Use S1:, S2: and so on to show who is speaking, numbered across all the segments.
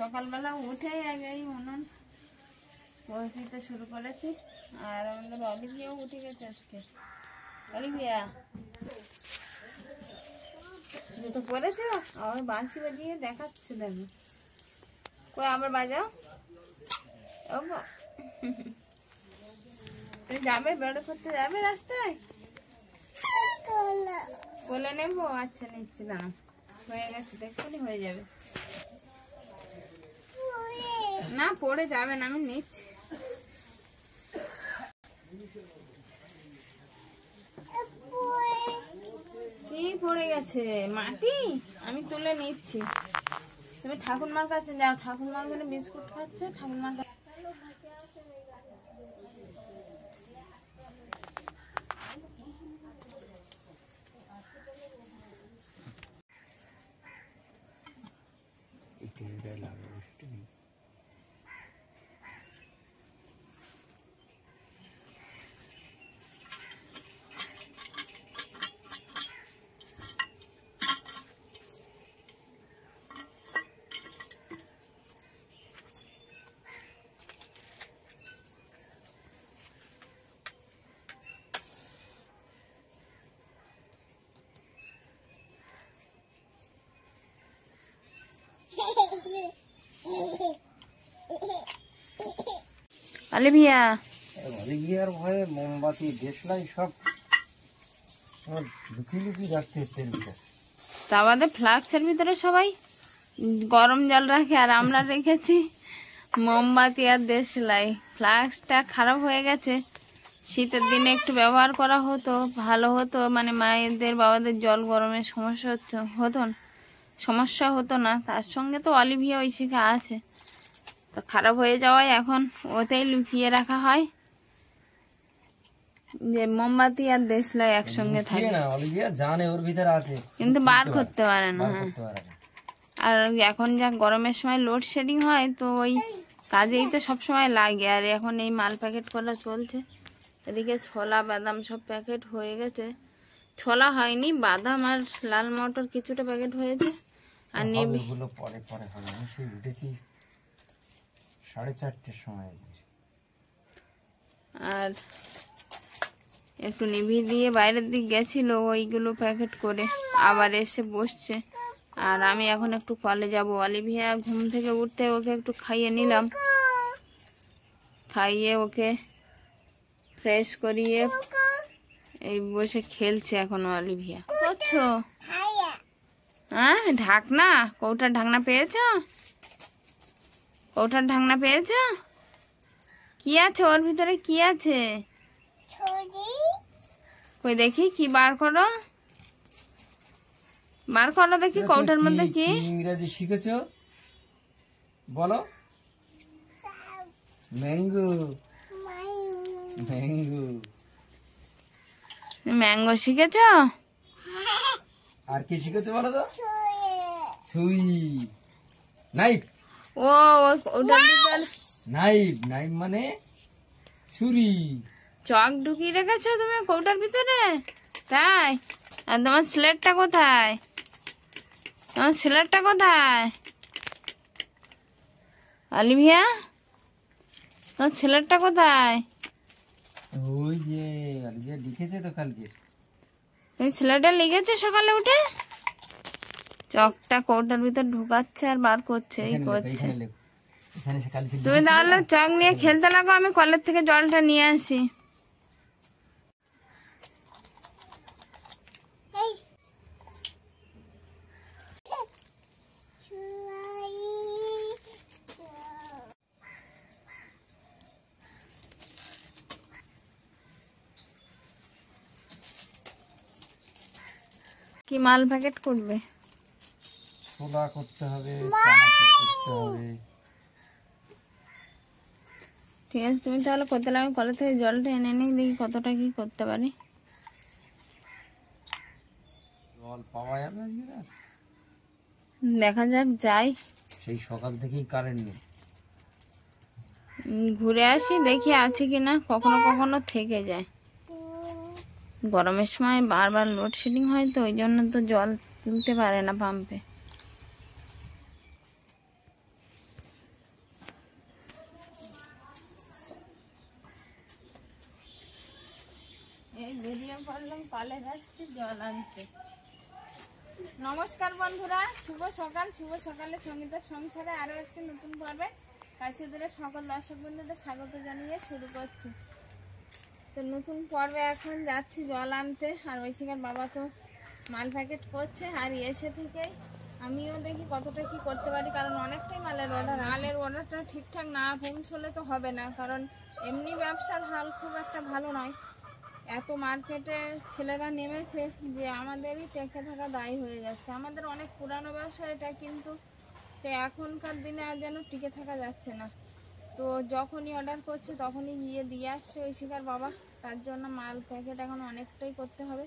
S1: সকালবেলা উঠেই আগেই উনুন বসিতে শুরু করেছি। আর আমাদের অলিভিয়াও উঠে গেছে আজকে। অলিভিয়া জুতো পরেছো? আবার বাঁশি বাজিয়ে দেখাচ্ছে দেখো। কই আবার বাজাও। তুমি যাবে, বেড়ে করতে যাবে রাস্তায়? বলে নেবো? আচ্ছা নিচ্ছি, দাঁড়া। হয়ে গেছে, দেখুনি হয়ে যাবে। না পড়ে যাবে না, আমি নিচ্ছি। কি পড়ে গেছে? মাটি? আমি তুলে নিচ্ছি। তুমি ঠাকুরমার কাছে যাও, ঠাকুরমা ওখানে বিস্কুট খাচ্ছে, ঠাকুরমার কাছে। অলিভিয়া
S2: অলিভিয়ার ভয়ে মোমবাতি দেশলাই সব লুকিয়ে লুকিয়ে রাখতে হচ্ছে।
S1: তা আমাদের ফ্লাক্সের ভিতরে সবাই গরম জল রাখে, আর আমরা রেখেছি মোমবাতি আর দেশলাই। ফ্লাক্সটা খারাপ হয়ে গেছে, শীতের দিনে একটু ব্যবহার করা হতো, ভালো হতো। মানে মায়েদের বাবাদের জল গরমের সমস্যা হতো না। তার সঙ্গে তো অলিভিয়া ওই শিখা আছে, তো খারাপ হয়ে যাওয়ায় এখন ওতেই লুকিয়ে রাখা হয় যে মোমবাতি আর দেশলাই একসঙ্গে থাকে।
S2: অলিভিয়া জানে ওর ভিতরে আছে,
S1: কিন্তু বার করতে পারে না। আর এখন যা গরমের সময় লোডশেডিং হয়, তো ওই কাজেই তো সব সময় লাগে। আর এখন এই মাল প্যাকেট করা চলছে। এদিকে ছোলা বাদাম সব প্যাকেট হয়ে গেছে। ছোলা হয়নি, বাদাম আর লাল মটর কিছুটা প্যাকেট হয়েছে। আর
S2: নেবিগুলো পরে পরে হবে। আমি সেই উঠেছি 4:30টার সময়।
S1: আর একটু নিভি দিয়ে বাইরের দিক গেছিল, ওইগুলো প্যাকেট করে আবার এসে বসছে। আর আমি এখন একটু কলে যাব। অলিভিয়া ঘুম থেকে উঠতে ওকে একটু খাইয়ে নিলাম, খাইয়ে ওকে ফ্রেশ করিয়ে এই বসে খেলছে এখন অলিভিয়া। করছো? হ্যাঁ, ঢাকনা, কৌটার ঢাকনা পেয়েছ? কৌটার ঢাকনা পেয়েছ? কি আছে ওর ভিতরে? কি আছে কই দেখি, কি বার করো, বার করো দেখি কৌটার মধ্যে কি।
S2: ইংরেজি শিখেছো? বলো। ম্যাঙ্গো। ম্যাঙ্গো।
S1: ম্যাঙ্গো শিখেছ?
S2: আর কি শিখেছো বলো তো? ছুরি। নাইফ।
S1: ও ওটার ভিতর
S2: নাইফ। নাইফ মানে ছুরি।
S1: চক ঢুকিয়ে রেখেছো তুমি কৌটার ভিতরে? তাই? আর তোমার স্লেটটা কোথায়? তোমার স্লেটটা কোথায় অলিভিয়া? তোমার স্লেটটা কোথায়?
S2: ওই যে অলিভিয়া লিখেছে তো কালকে।
S1: তুমি স্লেটে লিখেছো সকালে উঠে? চকটা কৌটার ভিতর ঢুকাচ্ছে আর বার করছে, এই করছে। তুমি তাহলে চক নিয়ে খেলতে লাগো, আমি কলের থেকে জলটা নিয়ে আসি। কি মাল প্যাকেট করবে?
S2: ছোলা করতে হবে, চানাচুর করতে হবে।
S1: ঠিক আছে, তুমি তাহলে করতে লাগো, আমি কলের থেকে জলটা এনে নিই, দেখি কতটা কি করতে পারি।
S2: জল পাওয়া যাবে আজকে?
S1: দেখা যাক, যাই।
S2: সেই সকাল থেকেই কারেন্ট নেই।
S1: ঘুরে আসি, দেখি আছে কিনা। কখনো কখনো থেকে যায়। গরমের সময় বারবার লোডশেডিং হয়, তো ওই জন্য তো জল তুলতে পারে না পাম্পে। এই বেরিয়ে পড়লাম, কলে যাচ্ছি জল আনতে। নমস্কার বন্ধুরা, শুভ সকাল। শুভ সকালে সঙ্গীতার সংসারে আরো একটি নতুন পর্বে কাছে দূরে সকল দর্শক বন্ধুদের স্বাগত জানিয়ে শুরু করছি। তো নতুন পর্বে এখন যাচ্ছি জল আনতে। আর ঐশিকার বাবা তো মাল প্যাকেট করছে, আর এসে থেকে আমিও দেখি কতটা কি করতে পারি, কারণ অনেকটাই মালের অর্ডারটা ঠিকঠাক না পৌঁছলে তো হবে না, কারণ এমনি ব্যবসার হাল খুব একটা ভালো নয়। এত মার্কেটে ছেলেরা নেমেছে যে আমাদেরই টেকে থাকা দায়ী হয়ে যাচ্ছে। আমাদের অনেক পুরানো ব্যবসা এটা, কিন্তু সে এখনকার দিনে আর যেন টিকে থাকা যাচ্ছে না। তো যখনই অর্ডার করছে তখনই গিয়ে দিয়ে আসছে ঐশিকার বাবা। তার জন্য মাল প্যাকেট এখন অনেকটাই করতে হবে,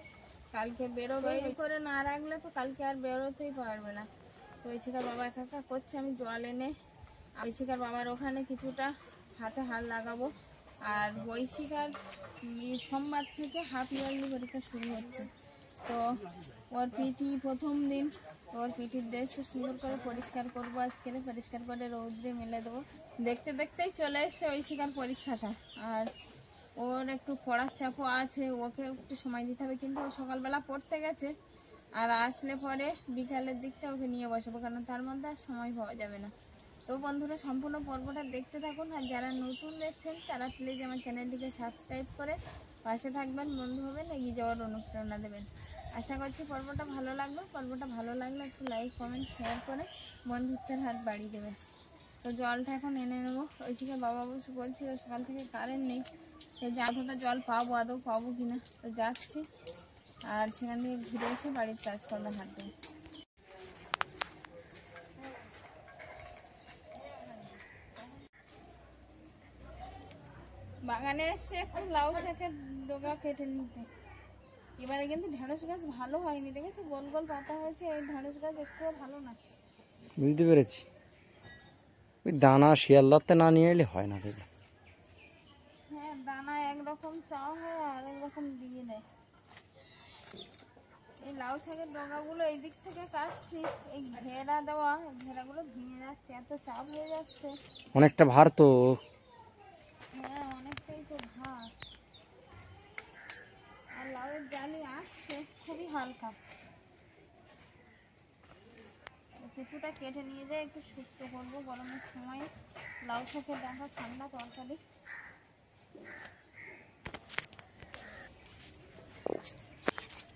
S1: কালকে বেরোবে করে না রাখলে তো কালকে আর বেরোতেই পারবে না। তো ঐশিকার বাবা একা একা করছে, আমি জল এনে ঐশিকার বাবার ওখানে কিছুটা হাতে হাত লাগাবো। আর ঐশিকার সোমবার থেকে হাফ ইয়ারলি পরীক্ষা শুরু হচ্ছে। তো ওর পিটি প্রথম দিন, ওর পিটির ড্রেসটা সুন্দর করে পরিষ্কার করবো আজকে, পরিষ্কার করে রৌদ্রে মেলে দেবো। দেখতে দেখতেই চলে এসছে ঐশিকার পরীক্ষাটা। আর ওর একটু পড়ার চাপও আছে, ওকে একটু সময় দিতে হবে, কিন্তু ও সকালবেলা পড়তে গেছে। আর আসলে পরে বিকালের দিকটা ওকে নিয়ে বসাবো, কারণ তার মধ্যে আর সময় পাওয়া যাবে না। তো বন্ধুরা সম্পূর্ণ পর্বটা দেখতে থাকুন। আর যারা নতুন দেখছেন তারা প্লিজ আমার চ্যানেলটিকে সাবস্ক্রাইব করে পাশে থাকবেন, বন্ধু হবেন, এগিয়ে যাওয়ার অনুপ্রেরণা দেবেন। আশা করছি পর্বটা ভালো লাগবে। পর্বটা ভালো লাগলে একটু লাইক কমেন্ট শেয়ার করে বন্ধুত্বের হাত বাড়িয়ে দেবেন। তো জলটা এখন এনে নেবো। ঐশিকার বাবা অবশ্য বলছিল সকাল থেকে কারেন্ট নেই, সে যতটা জল পাবো আদৌ পাবো কিনা। তো যাচ্ছি, আর সেখান থেকে ঘুরে এসে বাড়ির কাজকর্মে হাত দেবো। বাগানে এসে এখন লাউ শাকের ডগা কেটে নিতে। এবারে কিন্তু ঢেঁড়স গাছ ভালো হয়নি, দেখেছো গোল গোল পাতা হয়েছে। এই ঢেঁড়স গাছ একটুও ভালো না।
S2: বুঝতে পেরেছি, ওই দানা শিয়ালদারতে না নিয়ে এলে হয় না।
S1: হ্যাঁ, দানা একরকম চাওয়া হয় আর একরকম দিয়ে দেয়। এই লাউ শাকের ডগাগুলো এই দিক থেকে কাটছি, এই ঘেরা দেওয়া ঘেরাগুলো ভেঙে যাচ্ছে, এত চাপ হয়ে যাচ্ছে।
S2: অনেকটা ভার তো।
S1: হ্যাঁ, অনেকটাই তো ভার। আর লাউয়ের জালি আসছে খুবই হালকা। কিছুটা কেটে নিয়ে যায়, একটু শুক্তো করবো গরমের সময়। লাউ শাকের ডাঁটা ঠান্ডা তরকারি।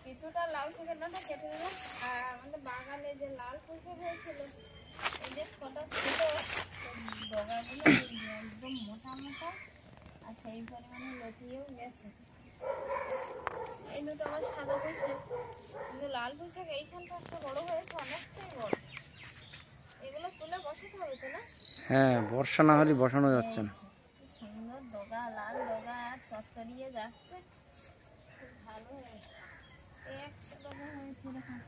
S1: কিছুটা লাউ শাকের ডাঁটা কেটে দিলাম। আর আমাদের বাগানে যে লাল পুঁই শাক হয়েছিল, এই যে কটা ছিল ডগাগুলো একদম মোটা মোটা, আর সেই পরিমাণে লতিয়েও গেছে। এই দুটো আমার সাদা পুঁই শাক, কিন্তু লাল পুঁই শাক এইখানটা একটা বড় হয়েছে, অনেকটাই বড়। এগুলো তুলে বসাতে হবে তো না?
S2: হ্যাঁ, বর্ষা না হলে বসানো যাচ্ছে না।
S1: সুন্দর ডগা, লাল ডগা, আর চচ্চড়িয়ে যাচ্ছে, খুব ভালো হয়েছে। এই একটা ডগা হয়েছে দেখুন,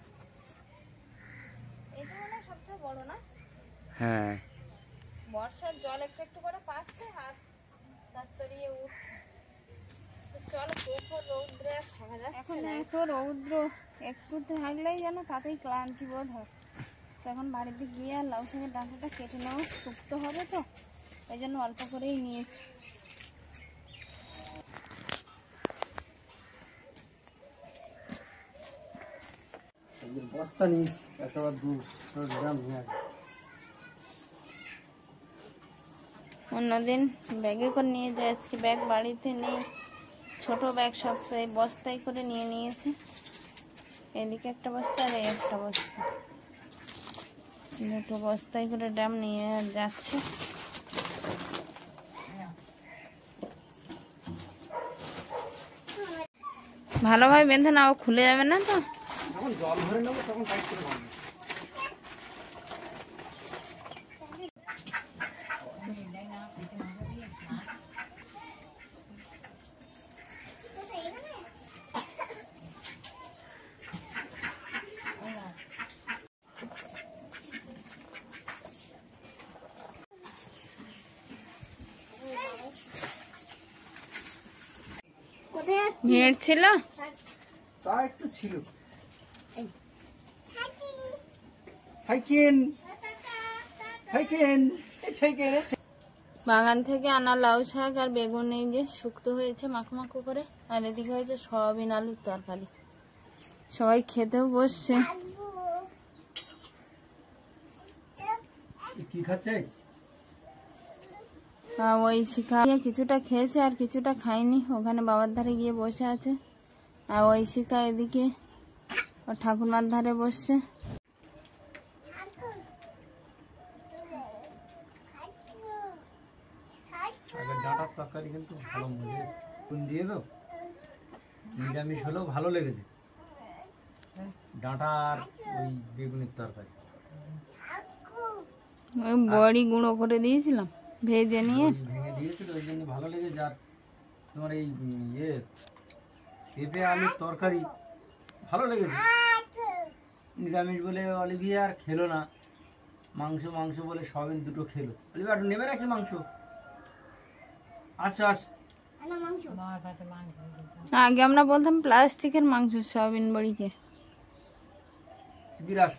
S1: এটা মানে সবচেয়ে বড় না?
S2: হ্যাঁ,
S1: বর্ষার জল একটু একটু করে পাচ্ছে আর চচ্চড়িয়ে উঠছে। চল প্রখর রৌদ্রে আর থাকা যাচ্ছে না। এত রৌদ্র একটু থাকলেই যেন তাতেই ক্লান্তি বোধ হয়। এখন বাড়ির দিকে গিয়ে আর লাউ শাকের ডাঁটাটা কেটে নেওয়া, শুক্তো হবে তো, এই জন্য অল্প করেই নিয়েছি।
S2: বস্তা নিয়েছি, একেবারে 200 গ্রাম নিয়ে।
S1: অন্যদিন ব্যাগে করে নিয়ে যায়, আজকে ব্যাগ বাড়িতে নেই, ছোট ব্যাগ সব তো এই বস্তায় করে নিয়ে নিয়েছে। এদিকে একটা বস্তা আর এই একটা বস্তা, দুটো বস্তায় করে ড্রাম নিয়ে যাচ্ছে। ভালোভাবে বেঁধে নাও, খুলে যাবে না তো।
S2: যখন জল ভরে নেবো তখন টাইট করে বাঁধবো।
S1: ভিড় ছিল,
S2: তা একটু ছিল। Cycle cycle cycle.
S1: বাগান থেকে আনা লাউ শাক আর বেগুন এই যে শুক্তো হয়েছে মাখো মাখো করে, আর এদিকে হয়েছে সয়াবিন আলুর তরকারি। সবাই খেতেও বসছে।
S2: কি খাচ্ছে?
S1: ওই শিখা কিছুটা খেয়েছে আর কিছুটা খায়নি, ওখানে বাবার ধারে গিয়ে বসে আছে। আর ওই শিখা এদিকে ও ঠাকুরমার ধারে বসছে।
S2: ডাঁটার তরকারি কিন্তু ভালো মজা এসেছে, দিয়ে তো নিরামিষ হলেও ভালো লেগেছে। ডাঁটা আর ওই বেগুনের তরকারি
S1: ওই বড়ি গুঁড়ো করে দিয়েছিলাম ভেজে নিয়ে,
S2: ভেঙে দিয়েছিল, ওই জন্য ভালো লেগেছে। আর তোমার এই পেঁপে আলুর তরকারি ভালো লেগেছে। নিরামিষ বলে অলিভিয়া আর খেলো না, মাংস মাংস বলে সয়াবিন দুটো খেলো। অলিভিয়া একটু নেবে নাকি মাংস? আচ্ছা আস,
S1: আগে আমরা বলতাম প্লাস্টিকের মাংস সয়াবিন বড়িকে।
S2: বিরাস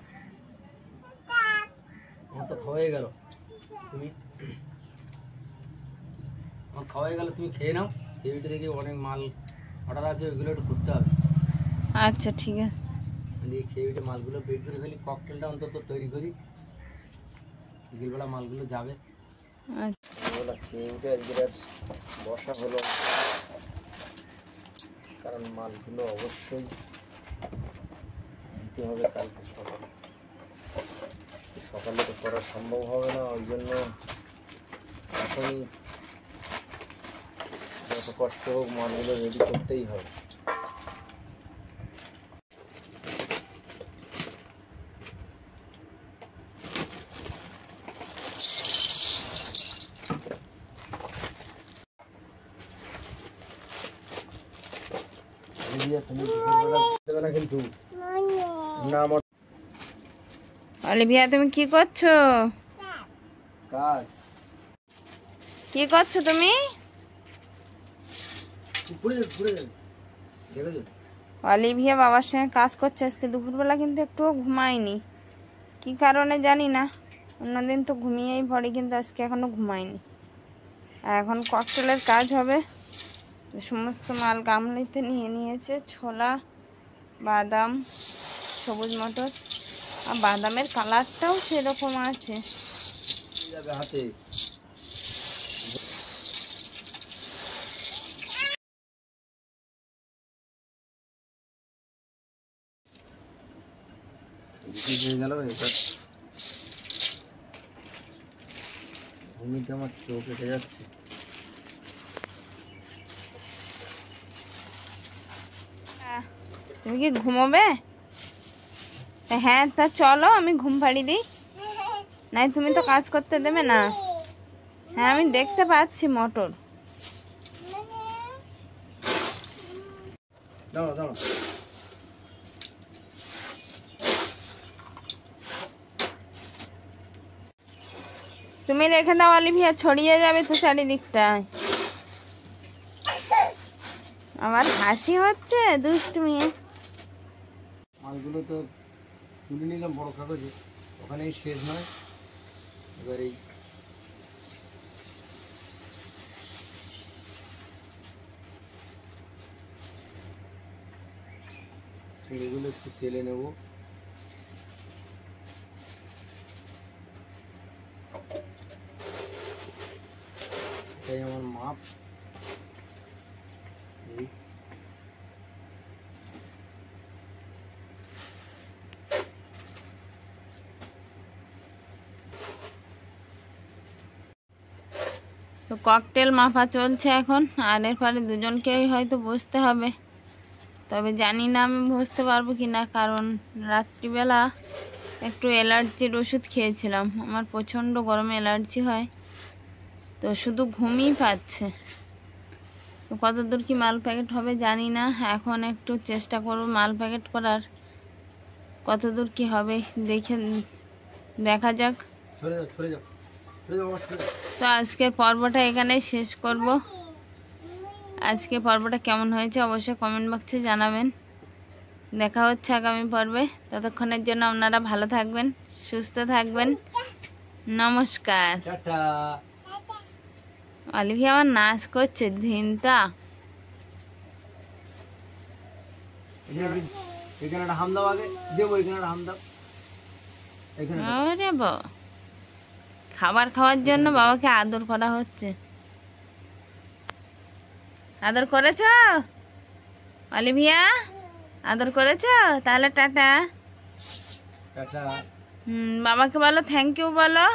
S2: আমার তো খাওয়াই গেল, তুমি আমার খাওয়াই গেল, তুমি খেয়ে নাও। এর ভিতরে কি অনেক মাল অর্ডার আছে, ওইগুলো একটু করতে হবে।
S1: আচ্ছা ঠিক আছে,
S2: দিয়ে খেয়ে উঠে মালগুলো বের করে ফেলি, ককটেলটা অন্তত তৈরি করি, বিকেলবেলা মালগুলো যাবে।
S1: আচ্ছা
S2: খেয়ে উঠে আজকে আর বসা হলো, কারণ মালগুলো অবশ্যই দিতে হবে কালকে সকালে। সকালে তো করা সম্ভব হবে না, ওই জন্য এখনই যত কষ্ট হোক মালগুলো রেডি করতেই হবে। কিন্তু
S1: অলিভিয়া তুমি কি করছো?
S2: কাজ
S1: কি করছো তুমি? অলিভিয়া বাবার সঙ্গে কাজ করছে। আজকে দুপুরবেলা কিন্তু একটুও ঘুমায়নি, কি কারণে জানি না। অন্যদিন তো ঘুমিয়েই পড়ে, কিন্তু আজকে এখনো ঘুমায়নি। আর এখন ককটেলের কাজ হবে। সমস্ত মাল গামলিতে নিয়ে নিয়েছে, ছোলা, বাদাম, সবুজ মটর, আর বাদামের কালারটাও সেরকম আছে।
S2: হাতে হয়ে গেল। এবার ঘুমিতে আমার চোখ এঁটে যাচ্ছে।
S1: তুমি কি ঘুমোবে? হ্যাঁ তা চলো আমি ঘুম পাড়িয়ে দিই। নাই তুমি তো কাজ করতে দেবে না। হ্যাঁ আমি দেখতে পাচ্ছি মটর।
S2: দাঁড়াও দাঁড়াও,
S1: তুমি রেখে দাও অলিভিয়া, ছড়িয়ে যাবে তো চারিদিকটায়। আমার হাসি হচ্ছে, দুষ্টু মেয়ে।
S2: মালগুলো তো তুলে নিলাম বড় কাগজে, ওখানেই শেষ নয়। এবার এই এগুলো একটু চেলে নেব। এটাই আমার মাপ। এই
S1: তো ককটেল মাপা চলছে এখন, আর এরপরে দুজনকেই হয়তো বসতে হবে। তবে জানি না আমি বসতে পারবো কি না, কারণ রাত্রিবেলা একটু অ্যালার্জির ওষুধ খেয়েছিলাম। আমার প্রচণ্ড গরমে অ্যালার্জি হয়, তো শুধু ঘুমই পাচ্ছে। তো কতদূর কি মাল প্যাকেট হবে জানি না। এখন একটু চেষ্টা করব মাল প্যাকেট করার, কতদূর কি হবে দেখা যাক।
S2: সরে যাও সরে যাও সরে যাও আমার, সরে যাও।
S1: তো আজকের পর্বটা এখানেই শেষ করব। আজকে পর্বটা কেমন হয়েছে অবশ্যই কমেন্ট বক্সে জানাবেন। দেখা হচ্ছে আগামী পর্বে। ততক্ষণের জন্য আপনারা ভালো থাকবেন, সুস্থ থাকবেন। নমস্কার।
S2: টাটা।
S1: অলিভিয়া আমার নাচ করছে ধিনতা।
S2: এখানে একটা হাম দাও, আগে দেবো, এখানে একটা হাম দাও, এখানে দাও।
S1: আরে বাবা, খাবার খাওয়ার জন্য বাবাকে আদর করা হচ্ছে। আদর করেছ অলিভিয়া? আদর করেছ? তাহলে টাটা।
S2: টাটা।
S1: বাবাকে বলো থ্যাংক ইউ বলো।